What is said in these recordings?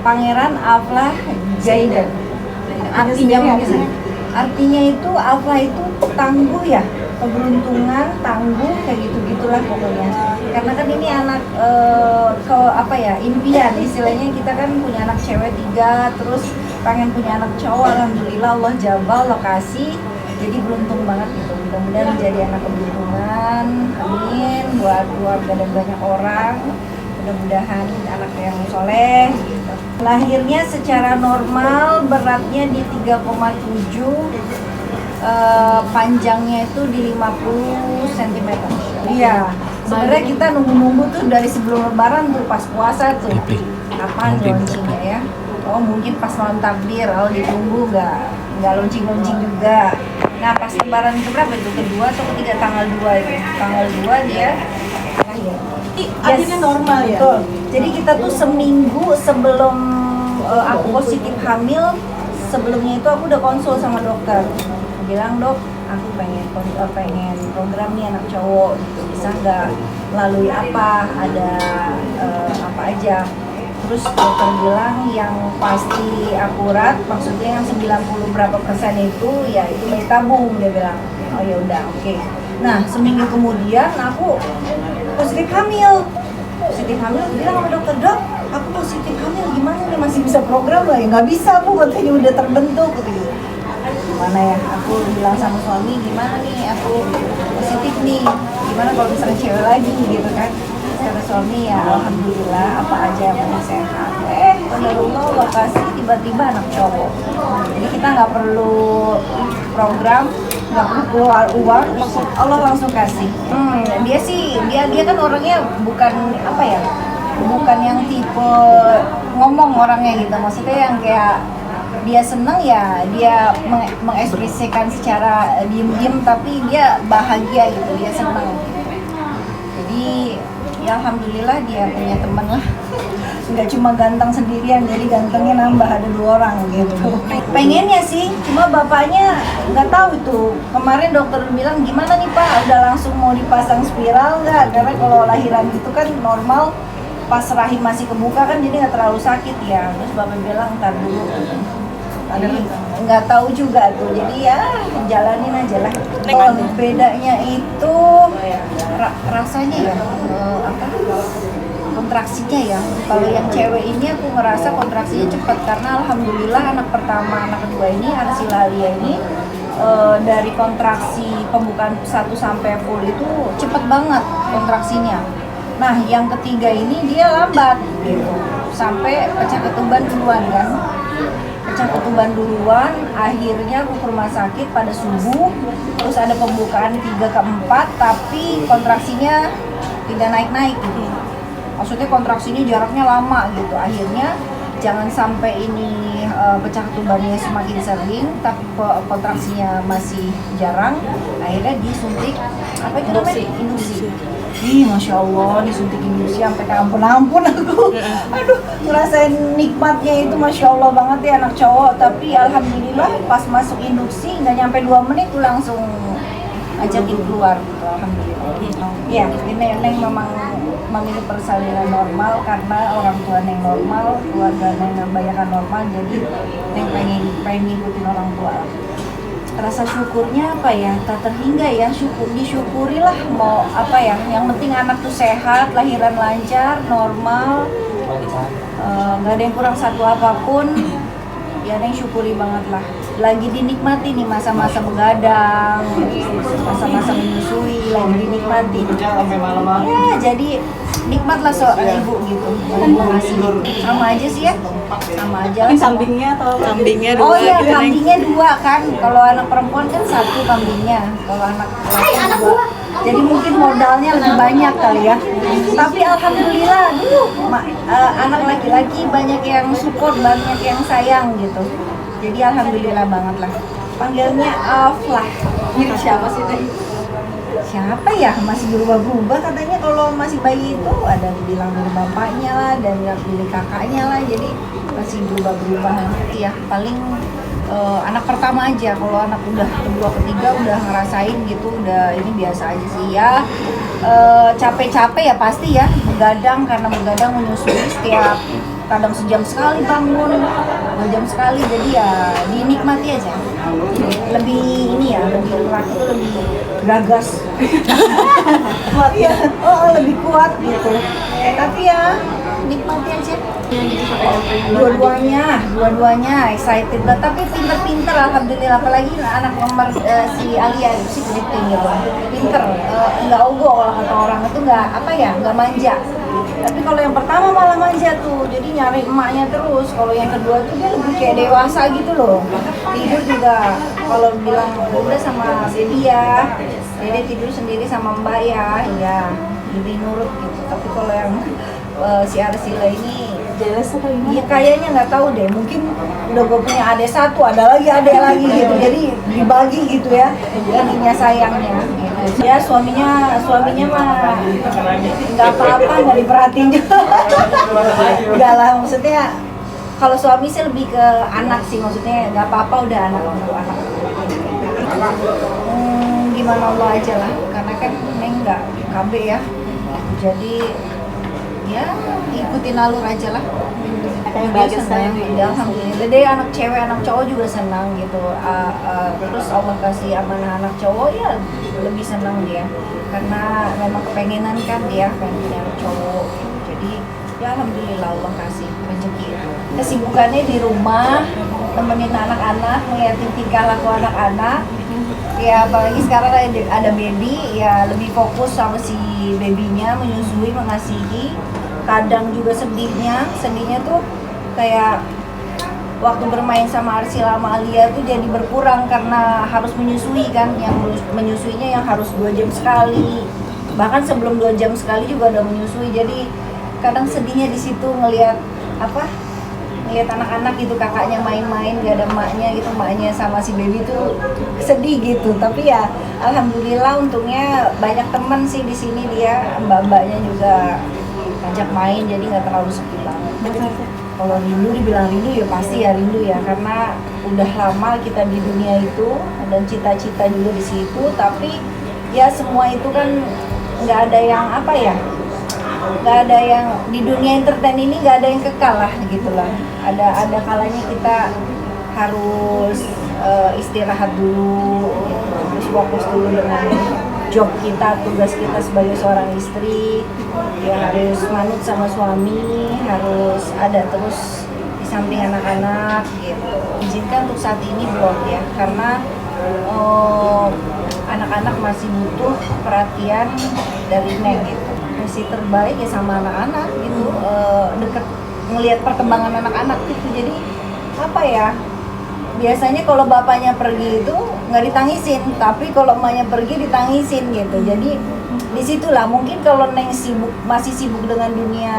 Pangeran Aflah Jaidan. Artinya itu Aflah itu tangguh ya, keberuntungan, tangguh, kayak gitulah pokoknya. Karena kan ini anak impian istilahnya, kita kan punya anak cewek 3, terus pengen punya anak cowok. Alhamdulillah Allah jabal lokasi, jadi beruntung banget gitu. Mudah-mudahan menjadi anak keberuntungan, amin, buat keluarga dan banyak orang. Mudah-mudahan anak yang soleh gitu. Lahirnya secara normal beratnya di 3,7, panjangnya itu di 50 cm. Iya, sebenarnya kita nunggu-nunggu tuh dari sebelum lebaran tuh, pas puasa tuh kapan launchingnya ya. Oh mungkin pas malam takbir, kalau ditunggu nggak launching juga. Nah pas lebaran keberapa itu? Kedua atau ketiga? Tanggal 2 itu. Tanggal 2 dia lahir. Akhirnya normal ya? Betul. Jadi kita tuh seminggu sebelum aku positif hamil, sebelumnya itu aku udah konsul sama dokter. Aku bilang, dok, aku pengen program nih anak cowok gitu, bisa nggak, melalui apa, ada apa aja. Terus dokter bilang yang pasti akurat, maksudnya yang 90 berapa persen itu ya itu bayi tabung, dia bilang. Oh ya udah, oke. Nah seminggu kemudian aku positif hamil. Aku bilang sama dokter, dok, aku positif hamil, gimana nih, masih bisa program lah? Ya nggak bisa bu, katanya udah terbentuk gitu. Gimana ya, aku bilang sama suami, gimana nih aku positif nih, gimana kalau misalnya cewek lagi gitu kan. Kata suami, ya alhamdulillah apa aja yang penting sehat. Qadarullah lokasi tiba-tiba anak cowok. Jadi kita nggak perlu program, nggak perlu keluar uang, Allah langsung kasih. Dia kan orangnya bukan apa ya, bukan yang tipe ngomong orangnya gitu. Maksudnya yang kayak dia seneng ya dia mengekspresikan secara diem-diem, tapi dia bahagia gitu, dia seneng. Jadi ya alhamdulillah dia punya teman lah, nggak cuma ganteng sendirian, jadi gantengnya nambah, ada 2 orang gitu. Pengennya sih, cuma bapaknya nggak tahu itu. Kemarin dokter bilang, gimana nih pak, udah langsung mau dipasang spiral nggak? Karena kalau lahiran gitu kan normal, pas rahim masih kebuka kan jadi nggak terlalu sakit ya. Terus bapak bilang ntar dulu. Jadi nggak tahu juga tuh, jadi ya jalanin aja lah. Bedanya itu rasanya ya kontraksinya ya. Kalau yang cewek ini aku ngerasa kontraksinya cepat, karena alhamdulillah anak pertama, anak kedua ini Arsila Alia ini dari kontraksi pembukaan 1 sampai full itu cepet banget kontraksinya. Nah yang ketiga ini dia lambat gitu, sampai pecah ketuban duluan kan. Pecah ketuban duluan, akhirnya aku ke rumah sakit pada subuh. Terus ada pembukaan 3 ke 4, tapi kontraksinya tidak naik-naik gitu. Maksudnya kontraksinya jaraknya lama gitu. Akhirnya jangan sampai ini pecah ketubannya semakin sering, tapi kontraksinya masih jarang. Akhirnya disuntik apa itu namanya? Induksi. Ih, masya Allah, disuntik induksi sampai ampun aku. Aduh, ngerasain nikmatnya itu masya Allah banget ya anak cowok. Tapi alhamdulillah pas masuk induksi nggak nyampe 2 menit tuh langsung ajakin keluar gitu, alhamdulillah. Ya, ini Neng memang memilih persalinan normal karena orang tua Neng normal, keluarga Neng kebanyakan normal, jadi Neng pengen ngikutin orang tua. Rasa syukurnya apa ya, tak terhingga ya, disyukurilah, mau apa ya, yang penting anak tuh sehat, lahiran lancar, normal, nggak ada yang kurang satu apapun, ya Neng syukuri banget lah. Lagi dinikmati nih masa-masa begadang, masa-masa menyusui, lagi dinikmati. Ya jadi nikmat lah seorang ibu gitu. Masih sama aja sih ya, sama aja. Kambingnya atau kambingnya 2? Oh iya, kambingnya 2 kan. Kalau anak perempuan kan 1 kambingnya, kalau anak laki 2. Jadi mungkin modalnya lebih banyak kali ya. Tapi alhamdulillah, anak laki-laki banyak yang support, banyak yang sayang gitu. Jadi alhamdulillah banget lah. Panggilnya Aflah. Ini siapa sih teh? Siapa ya, masih berubah-berubah katanya. Kalau masih bayi itu ada yang bilang dari bapaknya lah, dan yang dari kakaknya lah, jadi masih berubah-berubah ya. Paling anak pertama aja, kalau anak udah kedua ketiga udah ngerasain gitu, udah ini biasa aja sih ya. Capek-capek ya pasti ya, begadang, karena begadang menyusui setiap kadang sejam sekali bangun, 2 jam sekali, jadi ya dinikmati aja. Lebih ini ya, lebih laki itu lebih gagas, kuat ya, lebih kuat gitu. Tapi ya nikmati aja. Dua-duanya excited banget, tapi pinter-pinter alhamdulillah, apalagi anak nomor si Alia itu sih gitu, pinter, nggak ogoh kalau kata orang itu, nggak manja. Tapi kalau yang pertama malah manja tuh, jadi nyari emaknya terus. Kalau yang kedua tuh dia lebih kayak dewasa gitu loh. Tidur juga kalau bilang udah sama baby ya, jadi tidur sendiri sama mbak ya, lebih nurut gitu. Tapi kalau yang si Arsila ini jelas apa gimana? ya kayaknya nggak tahu deh, mungkin udah gue punya adik satu, ada lagi gitu, jadi dibagi gitu ya ininya sayangnya gitu. Ya suaminya mah nggak apa-apa, nggak diperhatiin juga. Nggak lah, maksudnya kalau suami sih lebih ke anak sih, maksudnya nggak apa-apa udah anak. Gimana Allah aja lah, karena kan Neng nggak KB ya, jadi ya ikutin alur aja lah. Yang bagus saya Ya, alhamdulillah deh, anak cewek anak cowok juga senang gitu. Terus Allah kasih amanah anak cowok ya lebih senang dia, karena memang kepengenan kan dia pengen punya anak cowok gitu. Jadi ya alhamdulillah Allah kasih rezeki itu. Kesibukannya di rumah nemenin anak-anak, ngeliatin tingkah laku anak-anak. Ya apalagi sekarang ada baby, ya lebih fokus sama si babynya, menyusui, mengasihi. Kadang juga sedihnya tuh kayak waktu bermain sama Arsila sama Alia tuh jadi berkurang karena harus menyusui kan, yang menyusuinya yang harus 2 jam sekali, bahkan sebelum 2 jam sekali juga udah menyusui. Jadi kadang sedihnya di situ ngelihat anak-anak gitu, kakaknya main-main gak ada emaknya gitu, emaknya sama si baby tuh sedih gitu. Tapi ya alhamdulillah untungnya banyak teman sih di sini, dia mbak-mbaknya juga ajak main, jadi nggak terlalu sepi banget. Kalau rindu, dibilang rindu ya pasti ya rindu ya, karena udah lama kita di dunia itu dan cita-cita juga di situ. Tapi ya semua itu kan nggak ada yang nggak ada yang di dunia entertain ini, nggak ada yang kekal lah gitulah. Ada kalanya kita harus istirahat dulu gitu. Harus fokus dulu dengan job kita, tugas kita sebagai seorang istri, ya harus manut sama suami, harus ada terus di samping anak-anak gitu. Izinkan untuk saat ini belum ya, karena anak-anak masih butuh perhatian dari Neng gitu. Masih terbaik ya sama anak-anak gitu, deket ngelihat perkembangan anak-anak gitu. Jadi biasanya kalau bapaknya pergi itu nggak ditangisin, tapi kalau emaknya pergi ditangisin gitu. Jadi disitulah mungkin kalau Neng masih sibuk dengan dunia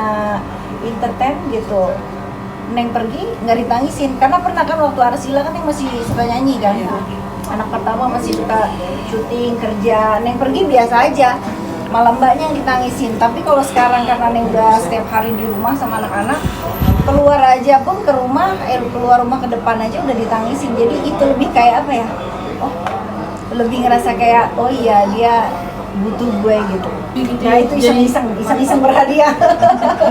entertain gitu, Neng pergi nggak ditangisin. Karena pernah kan waktu Arsila kan Neng masih suka nyanyi kan, anak pertama masih suka syuting kerja, Neng pergi biasa aja, malah mbaknya yang ditangisin. Tapi kalau sekarang karena Neng udah setiap hari di rumah sama anak-anak, keluar aja pun keluar rumah ke depan aja udah ditangisin. Jadi itu lebih kayak lebih ngerasa kayak iya dia butuh gue gitu. Nah itu iseng-iseng berhadiah.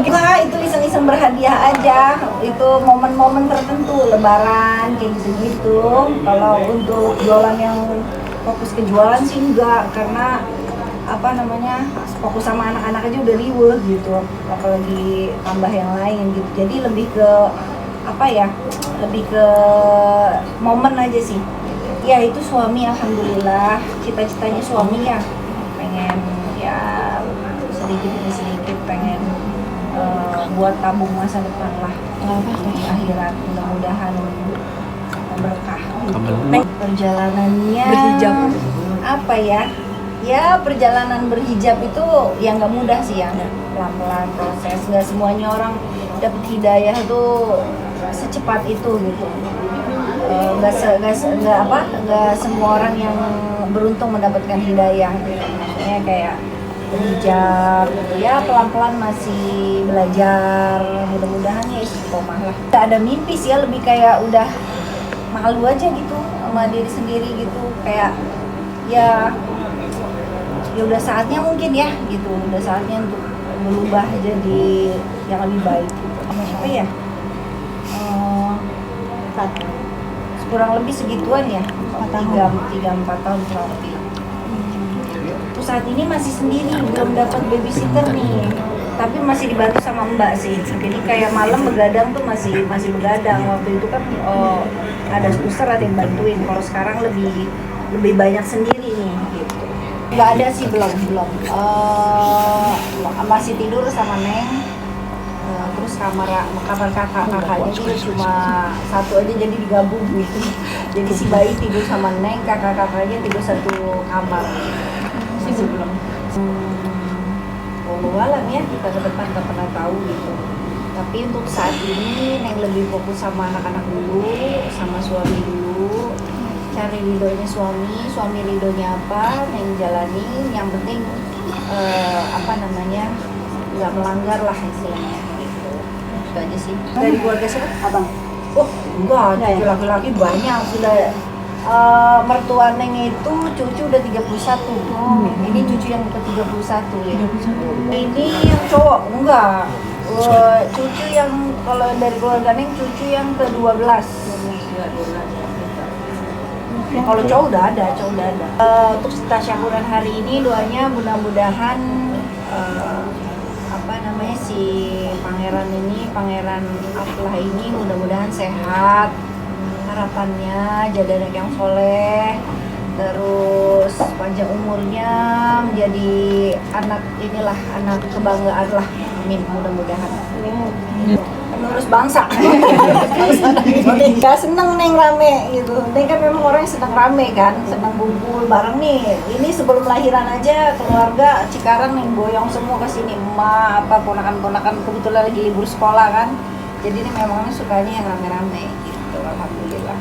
Nah itu iseng-iseng berhadiah aja. Itu momen-momen tertentu, lebaran kayak gitu-gitu. Kalau untuk jualan yang fokus ke jualan sih enggak, karena fokus sama anak-anak aja udah riweuh gitu, apalagi tambah yang lain gitu. Jadi lebih ke lebih ke momen aja sih. Ya itu suami alhamdulillah, cita-citanya suami ya pengen ya sedikit demi sedikit pengen buat tabung masa depan lah di akhirat, mudah-mudahan berkah. Perjalanannya berhijab ya perjalanan berhijab itu yang nggak mudah sih ya, pelan-pelan proses. Nggak semuanya orang dapat hidayah tuh secepat itu gitu. Nggak semua orang yang beruntung mendapatkan hidayah gitu. Maksudnya kayak berhijab gitu ya, pelan-pelan masih belajar, mudah-mudahan ya istiqomah lah. Nggak ada mimpi sih ya, lebih kayak udah malu aja gitu sama diri sendiri gitu, kayak ya udah saatnya mungkin ya gitu, udah saatnya untuk berubah jadi yang lebih baik gitu. apa ya? Kurang lebih segituan ya, 3-4 tahun kurang lebih. Terus saat ini masih sendiri, belum dapat babysitter nih, tapi masih dibantu sama mbak sih. Jadi kayak malam begadang tuh masih begadang. Waktu itu kan ada suster, ada yang bantuin. Kalau sekarang lebih banyak sendiri nih gitu. Nggak ada sih, belum masih tidur sama Neng. Terus kamar kakaknya juga cuma satu aja, jadi digabung gitu. Jadi si bayi tidur sama Neng, kakaknya tidur satu kamar. Masih belum. Walau ya, kita ke depan nggak pernah tahu gitu. Tapi untuk saat ini Neng lebih fokus sama anak-anak dulu, sama suami dulu. Cari ridhonya suami ridhonya apa, Neng jalanin. Yang penting nggak melanggar lah istilahnya. Gitu. Itu aja sih. Dari keluarga siapa? Abang. Oh enggak, cucu laki-laki banyak sudah. Mertua Neng itu cucu udah 31. Ini cucu yang ke-31 ya. Ini yang cowok enggak. Cucu yang kalau dari keluarga Neng cucu yang ke-12. Kalau cowok udah ada. Untuk tasyakuran hari ini doanya mudah-mudahan si Pangeran Aflah ini mudah-mudahan sehat. Harapannya jadi anak yang soleh, terus panjang umurnya, menjadi anak kebanggaan lah. Amin, mudah-mudahan. Penerus bangsa. Gak seneng Neng rame gitu. Neng kan memang orang yang senang rame kan, senang kumpul bareng nih. Ini sebelum lahiran aja keluarga Cikarang Neng boyong semua ke sini. Emak, ponakan-ponakan kebetulan lagi libur sekolah kan. Jadi ini memang sukanya yang rame-rame gitu. Alhamdulillah.